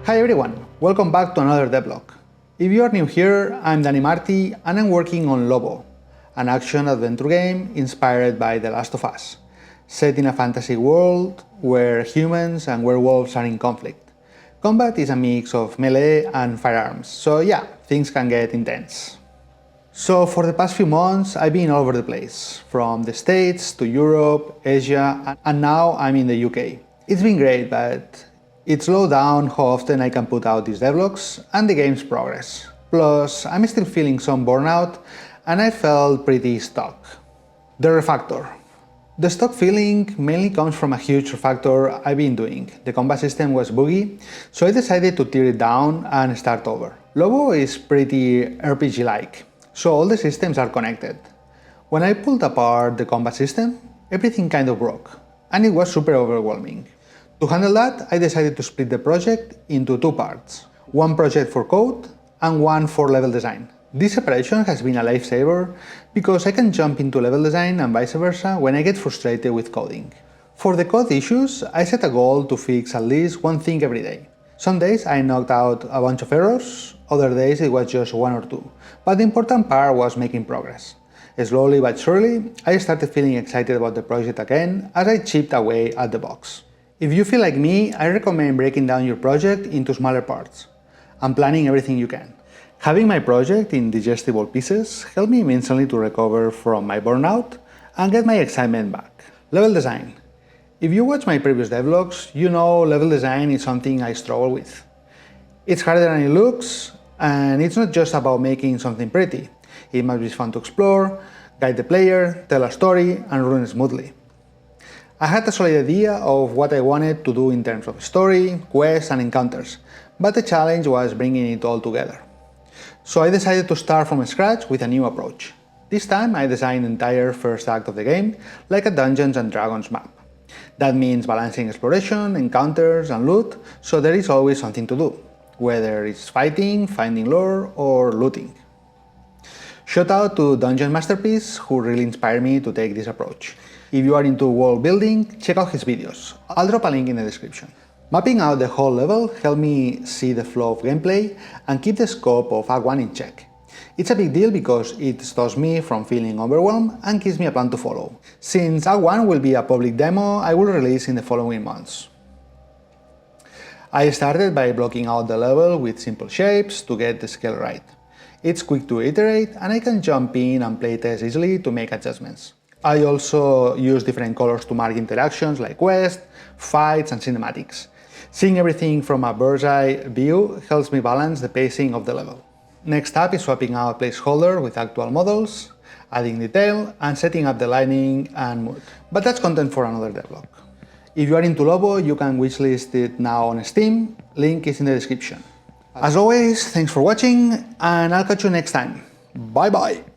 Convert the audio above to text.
Hi everyone, welcome back to another Devlog. If you are new here, I'm Dani Marti and I'm working on Lobo, an action-adventure game inspired by The Last of Us, set in a fantasy world where humans and werewolves are in conflict. Combat is a mix of melee and firearms, so yeah, things can get intense. So for the past few months, I've been all over the place, from the States to Europe, Asia, and now I'm in the UK. It's been great, but it slowed down how often I can put out these devlogs and the game's progress. Plus, I'm still feeling some burnout and I felt pretty stuck. The refactor. The stuck feeling mainly comes from a huge refactor I've been doing. The combat system was buggy, so I decided to tear it down and start over. Lobo is pretty RPG-like, so all the systems are connected. When I pulled apart the combat system, everything kind of broke, and it was super overwhelming. To handle that, I decided to split the project into two parts. One project for code and one for level design. This separation has been a lifesaver because I can jump into level design and vice versa when I get frustrated with coding. For the code issues, I set a goal to fix at least one thing every day. Some days I knocked out a bunch of errors, other days it was just one or two, but the important part was making progress. Slowly but surely, I started feeling excited about the project again as I chipped away at the box. If you feel like me, I recommend breaking down your project into smaller parts and planning everything you can. Having my project in digestible pieces helped me immensely to recover from my burnout and get my excitement back. Level design. If you watch my previous devlogs, you know level design is something I struggle with. It's harder than it looks, and it's not just about making something pretty. It must be fun to explore, guide the player, tell a story, and run smoothly. I had a solid idea of what I wanted to do in terms of story, quests, and encounters, but the challenge was bringing it all together. So I decided to start from scratch with a new approach. This time I designed the entire first act of the game like a Dungeons and Dragons map. That means balancing exploration, encounters, and loot, so there is always something to do, whether it's fighting, finding lore, or looting. Shout out to Dungeon Masterpiece, who really inspired me to take this approach. If you are into world building, check out his videos. I'll drop a link in the description. Mapping out the whole level helped me see the flow of gameplay and keep the scope of Act 1 in check. It's a big deal because it stops me from feeling overwhelmed and gives me a plan to follow. Since Act 1 will be a public demo, I will release in the following months. I started by blocking out the level with simple shapes to get the scale right. It's quick to iterate and I can jump in and playtest easily to make adjustments. I also use different colors to mark interactions like quests, fights, and cinematics. Seeing everything from a bird's eye view helps me balance the pacing of the level. Next up is swapping out placeholder with actual models, adding detail, and setting up the lighting and mood. But that's content for another devlog. If you are into Lobo, you can wishlist it now on Steam, link is in the description. As always, thanks for watching, and I'll catch you next time. Bye bye!